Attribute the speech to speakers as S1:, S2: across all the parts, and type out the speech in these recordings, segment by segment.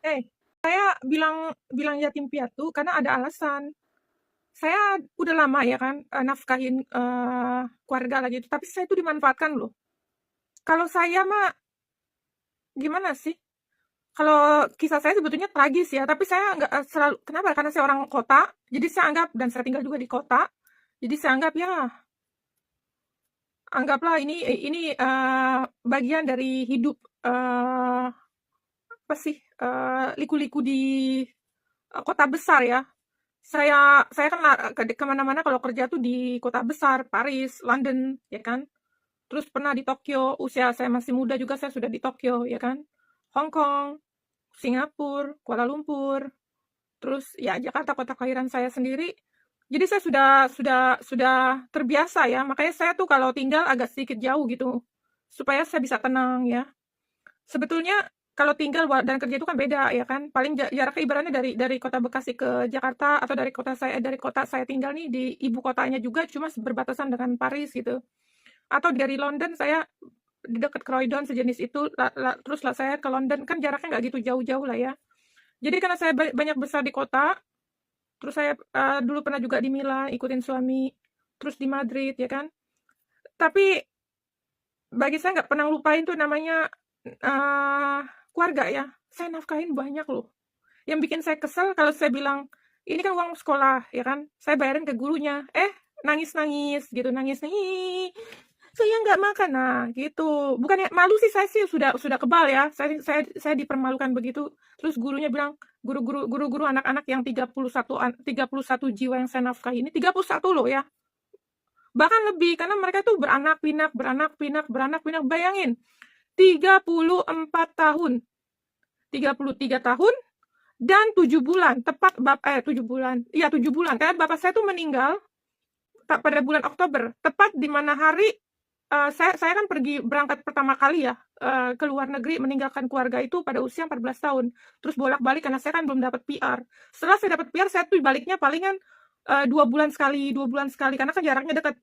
S1: Eh, saya bilang bilang yatim piatu karena ada alasan. Saya udah lama ya kan, nafkahin, keluarga lagi itu, tapi saya itu dimanfaatkan loh. Kalau saya mah gimana sih, kalau kisah saya sebetulnya tragis ya, tapi saya nggak, selalu kenapa, karena saya orang kota, jadi saya anggap dan saya tinggal juga di kota, jadi saya anggap ya, anggaplah ini bagian dari hidup, apa sih, liku-liku di, kota besar ya. Saya kan kemana-mana kalau kerja tuh di kota besar, Paris, London, ya kan. Terus pernah di Tokyo, usia saya masih muda juga saya sudah di Tokyo, ya kan. Hong Kong, Singapura, Kuala Lumpur, terus ya Jakarta kota kelahiran saya sendiri. Jadi saya sudah terbiasa ya. Makanya saya tuh kalau tinggal agak sedikit jauh gitu, supaya saya bisa tenang ya. Sebetulnya kalau tinggal dan kerja itu kan beda ya kan. Paling jaraknya ibaratnya dari kota Bekasi ke Jakarta atau dari kota saya tinggal nih di ibu kotanya juga cuma berbatasan dengan Paris gitu. Atau dari London saya di dekat Croydon sejenis itu terus lah saya ke London kan jaraknya nggak gitu jauh-jauh lah ya. Jadi karena saya banyak besar di kota, terus saya dulu pernah juga di Milan ikutin suami, terus di Madrid ya kan. Tapi bagi saya nggak pernah lupain tuh namanya uh, keluarga ya. Saya nafkahin banyak loh. Yang bikin saya kesel kalau saya bilang, ini kan uang sekolah, ya kan? Saya bayarin ke gurunya. Nangis-nangis gitu, nangis-nangis. Saya nggak makan, nah gitu. Bukannya malu sih saya sih sudah kebal ya. Saya dipermalukan begitu. Terus gurunya bilang, guru-guru anak-anak yang 31 jiwa yang saya nafkahi ini 31 loh ya. Bahkan lebih karena mereka tuh beranak pinak. Bayangin, 34 tahun, 33 tahun dan 7 bulan, tepat 7 bulan. Iya 7 bulan. Karena bapak saya tuh meninggal pada bulan Oktober, tepat di mana hari saya kan berangkat pertama kali ya ke luar negeri meninggalkan keluarga itu pada usia 14 tahun. Terus bolak-balik karena saya kan belum dapat PR. Setelah saya dapat PR, saya tuh baliknya palingan 2 bulan sekali, 2 bulan sekali karena kan jaraknya dekat.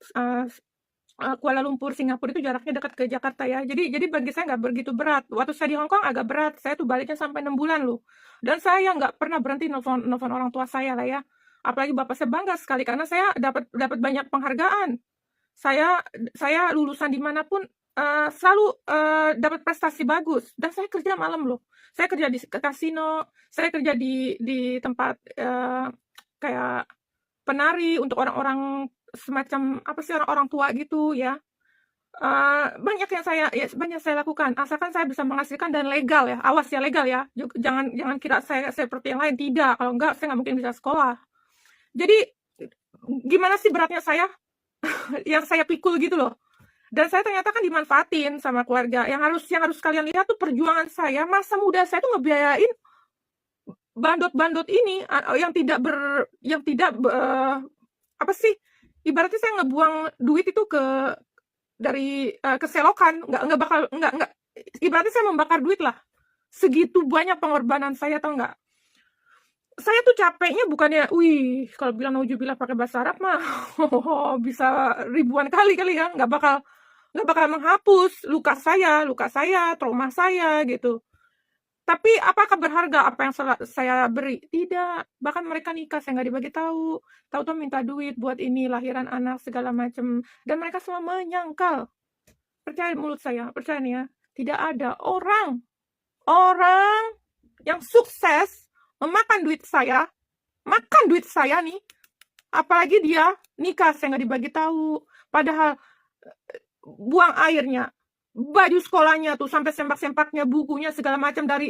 S1: Kuala Lumpur, Singapura itu jaraknya dekat ke Jakarta ya. Jadi bagi saya nggak begitu berat. Waktu saya di Hong Kong agak berat. Saya tuh baliknya sampai 6 bulan loh. Dan saya nggak pernah berhenti nelfon orang tua saya lah ya. Apalagi bapak saya bangga sekali karena saya dapat banyak penghargaan. Saya saya lulusan dimanapun selalu dapat prestasi bagus. Dan saya kerja malam loh. Saya kerja di kasino, saya kerja di tempat kayak penari untuk orang-orang semacam apa sih orang-orang tua gitu ya. Banyak saya lakukan asalkan saya bisa menghasilkan dan legal ya. Awas ya legal ya. Jangan jangan kira saya seperti yang lain, tidak. Kalau enggak saya nggak mungkin bisa sekolah. Jadi gimana sih beratnya saya yang saya pikul gitu loh. Dan saya ternyata kan dimanfaatin sama keluarga. Yang harus kalian lihat tuh perjuangan saya masa muda saya tuh ngebiayain bandot-bandot ini yang tidak apa sih? Ibaratnya saya ngebuang duit itu dari keselokan, nggak ibaratnya saya membakar duit lah. Segitu banyak pengorbanan saya, tahu nggak? Saya tuh capeknya bukannya, wih, kalau bilang nauzubillah pakai bahasa Arab mah, bisa ribuan kali ya, nggak bakal menghapus luka saya, trauma saya gitu. Tapi apakah berharga apa yang saya beri? Tidak. Bahkan mereka nikah, saya nggak dibagi tahu. Tahu-tahu minta duit buat ini, lahiran anak, segala macam. Dan mereka semua menyangkal. Percaya mulut saya, percaya nih ya. Tidak ada orang yang sukses makan duit saya nih. Apalagi dia nikah, saya nggak dibagi tahu. Padahal buang airnya, baju sekolahnya tuh sampai sempak-sempaknya, bukunya segala macam dari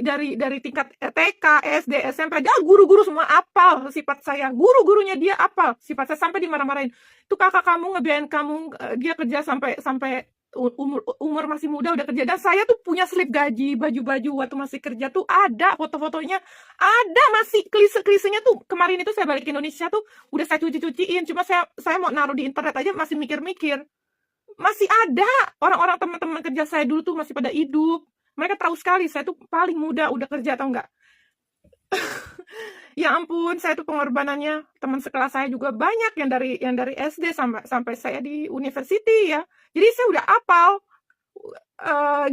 S1: tingkat TK, SD, SMP, dia guru-guru semua apal sifat saya, gurunya dia apal sifat saya sampai dimarah-marahin. Itu kakak kamu ngebiayain kamu, dia kerja sampai umur masih muda udah kerja, dan saya tuh punya slip gaji, baju-baju waktu masih kerja tuh ada foto-fotonya, ada masih klise-klisenya tuh. Kemarin itu saya balik ke Indonesia tuh udah saya cuci-cuciin, cuma saya mau naruh di internet aja masih mikir-mikir. Masih ada orang-orang teman-teman kerja saya dulu tuh masih pada hidup. Mereka tahu sekali saya tuh paling muda udah kerja, atau enggak. Ya ampun, saya tuh pengorbanannya teman sekelas saya juga banyak yang dari SD sampai saya di university ya. Jadi saya udah apal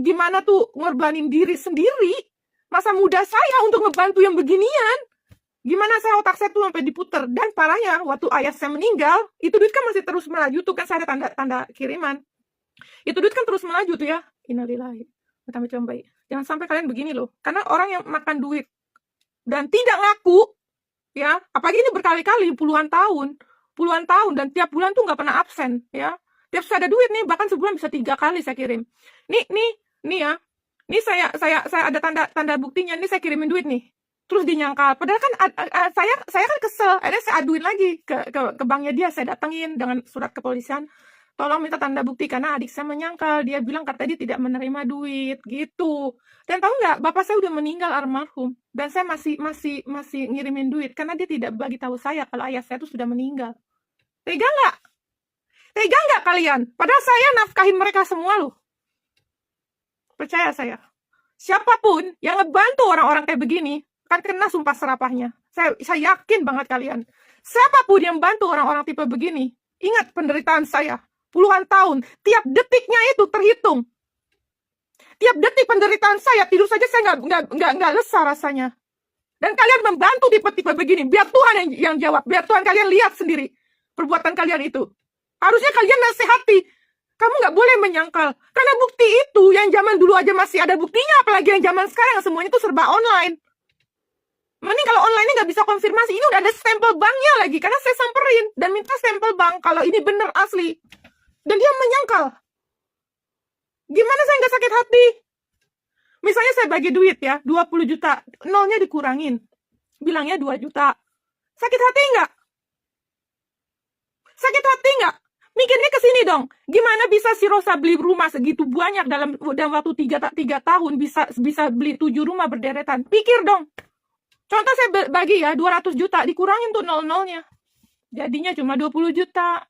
S1: gimana tuh ngorbanin diri sendiri masa muda saya untuk ngebantu yang beginian. Gimana otak saya tuh sampai diputer. Dan parahnya, waktu ayah saya meninggal, itu duit kan masih terus melaju tuh, kan saya ada tanda kiriman. Itu duit kan terus melaju tuh ya. Innalillahi. Jangan sampai kalian begini loh. Karena orang yang makan duit dan tidak ngaku, ya, apalagi ini berkali-kali, puluhan tahun, dan tiap bulan tuh nggak pernah absen, ya. Tiap saya ada duit nih, bahkan sebulan bisa 3 kali saya kirim. Nih ya. Ini saya ada tanda buktinya. Ini saya kirimin duit nih. Terus dinyangkal. Padahal kan saya kan kesel. Akhirnya saya aduin lagi ke banknya dia. Saya datengin dengan surat kepolisian. Tolong minta tanda bukti karena adik saya menyangkal. Dia bilang katanya dia tidak menerima duit gitu. Dan tahu nggak, bapak saya udah meninggal almarhum. Dan saya masih ngirimin duit karena dia tidak bagi tahu saya kalau ayah saya itu sudah meninggal. Tega nggak? Tega nggak kalian? Padahal saya nafkahin mereka semua loh. Percaya saya. Siapapun yang ngebantu orang-orang kayak begini, kan kena sumpah serapahnya. Saya yakin banget kalian. Siapapun yang bantu orang-orang tipe begini, ingat penderitaan saya. Puluhan tahun. Tiap detiknya itu terhitung. Tiap detik penderitaan saya, tidur saja saya nggak lesah rasanya. Dan kalian membantu tipe-tipe begini. Biar Tuhan yang jawab. Biar Tuhan kalian lihat sendiri perbuatan kalian itu. Harusnya kalian nasihati. Kamu nggak boleh menyangkal. Karena bukti itu yang zaman dulu aja masih ada buktinya. Apalagi yang zaman sekarang yang semuanya itu serba online. Mending kalau online ini nggak bisa konfirmasi. Ini udah ada stempel banknya lagi. Karena saya samperin dan minta stempel bank kalau ini bener asli. Dan dia menyangkal. Gimana saya nggak sakit hati? Misalnya saya bagi duit ya, 20 juta. Nolnya dikurangin. Bilangnya 2 juta. Sakit hati nggak? Sakit hati nggak? Mikirnya ke sini dong. Gimana bisa si Rosa beli rumah segitu banyak dalam waktu 3 tahun bisa beli 7 rumah berderetan? Pikir dong. Contoh saya bagi ya 200 juta, dikurangin tuh nol-nolnya. Jadinya cuma 20 juta.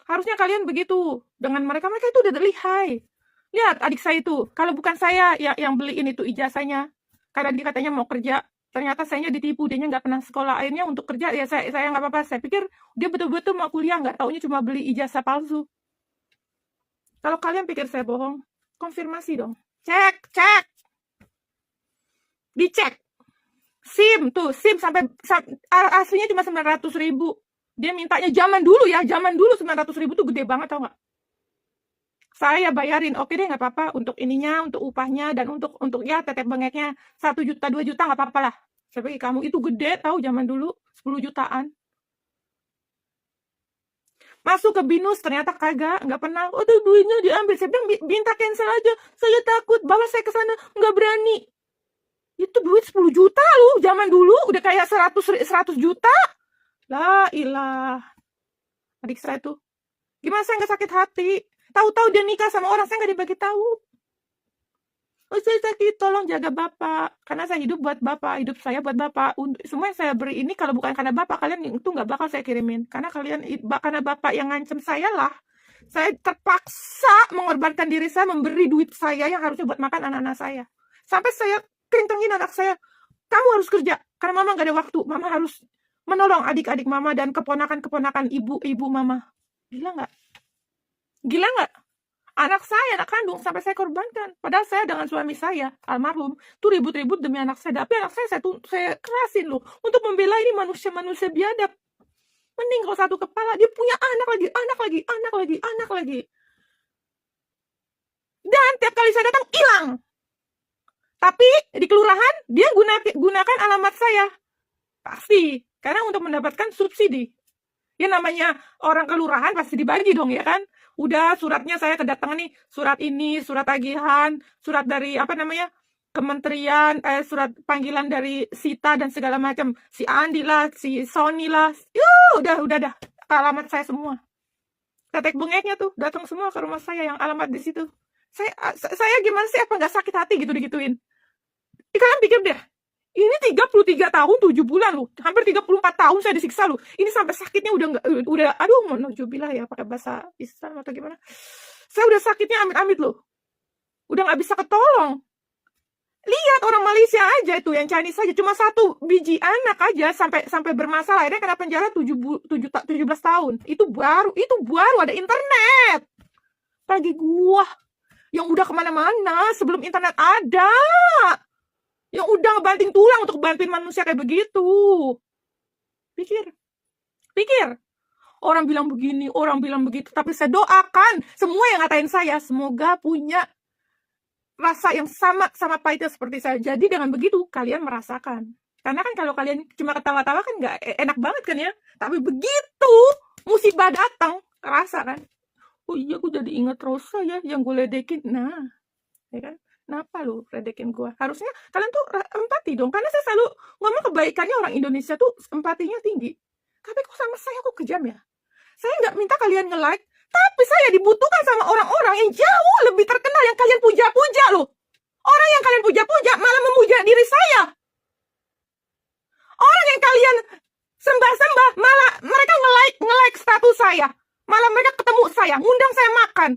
S1: Harusnya kalian begitu. Dengan mereka itu udah lihai. Lihat adik saya itu. Kalau bukan saya yang beliin itu ijazahnya. Karena dia katanya mau kerja. Ternyata saya ditipu. Dia nggak pernah sekolah. Akhirnya untuk kerja ya saya nggak apa-apa. Saya pikir dia betul-betul mau kuliah. Nggak taunya cuma beli ijazah palsu. Kalau kalian pikir saya bohong, konfirmasi dong. Cek. Dicek. SIM sampai aslinya cuma 900.000. Dia mintanya zaman dulu 900.000 tuh gede banget, tau nggak? Saya bayarin, oke deh nggak apa-apa untuk ininya, untuk upahnya dan untuk ya tetep bengeknya 1 juta 2 juta nggak apa-apa lah. Saya pikir kamu itu gede tahu zaman dulu 10 jutaan. Masuk ke BINUS ternyata kagak, nggak pernah. Oh tuh duitnya diambil. Saya bilang minta cancel aja. Saya takut, bawa saya ke sana nggak berani. Itu duit 10 juta loh zaman dulu udah kayak 100 juta. La ilah. Adik saya tuh. Gimana saya nggak sakit hati? Tahu-tahu dia nikah sama orang, saya nggak dibagi tahu. Oh saya sakit, tolong jaga bapak. Karena saya hidup buat bapak, hidup saya buat bapak. Semua yang saya beri ini kalau bukan karena bapak, kalian itu nggak bakal saya kirimin. Karena bapak yang ngancem saya lah. Saya terpaksa mengorbankan diri saya, memberi duit saya yang harusnya buat makan anak-anak saya. Sampai saya kerintengin anak saya, kamu harus kerja. Karena mama nggak ada waktu, mama harus menolong adik-adik mama dan keponakan-keponakan ibu mama. Gila nggak? Anak saya, anak kandung, sampai saya korbankan. Padahal saya dengan suami saya, almarhum, tuh ribut-ribut demi anak saya. Tapi anak saya kerasin loh. Untuk membela ini manusia-manusia biadab. Mending kalau satu kepala, dia punya anak lagi. Dan tiap kali saya datang, hilang. Tapi di kelurahan, dia gunakan alamat saya. Pasti. Karena untuk mendapatkan subsidi. Ya namanya orang kelurahan pasti dibagi dong ya kan. Udah suratnya saya kedatangan nih. Surat ini, surat tagihan, surat dari kementerian, surat panggilan dari Sita dan segala macam. Si Andi lah, si Sony lah. Udah. Alamat saya semua. Tetek bengeknya tuh datang semua ke rumah saya yang alamat di situ. Saya gimana sih, apa nggak sakit hati gitu digituin? Kalian pikir deh. Ini 33 tahun 7 bulan loh. Hampir 34 tahun saya disiksa loh. Ini sampai sakitnya udah aduh nauzubillah ya pakai bahasa Islam atau gimana. Saya udah sakitnya amit-amit loh. Udah nggak bisa ketolong. Lihat orang Malaysia aja itu yang Chinese aja cuma 1 biji anak aja sampai bermasalah. Akhirnya kena penjara 17 tahun. Itu baru ada internet. Pagi gua yang udah kemana-mana sebelum internet ada. Yang udah ngebanting tulang untuk bantuin manusia kayak begitu. Pikir, pikir. Orang bilang begini, orang bilang begitu, tapi saya doakan semua yang ngatain saya, semoga punya rasa yang sama pahitnya seperti saya. Jadi dengan begitu kalian merasakan. Karena kan kalau kalian cuma ketawa-tawa kan nggak enak banget kan ya. Tapi begitu musibah datang, kerasa kan. Oh iya, aku jadi inget Rosa ya yang gue ledekin. Nah, ya kan? Kenapa lu ledekin gue? Harusnya kalian tuh empati dong. Karena saya selalu ngomong kebaikannya orang Indonesia tuh empatinya tinggi. Tapi kok sama saya kok kejam ya? Saya nggak minta kalian nge-like, tapi saya dibutuhkan sama orang-orang yang jauh lebih terkenal yang kalian puja-puja loh. Orang yang kalian puja-puja malah memuja diri saya. Orang yang kalian sembah-sembah malah mereka nge-like status saya. Malah mereka ketemu saya, ngundang saya makan.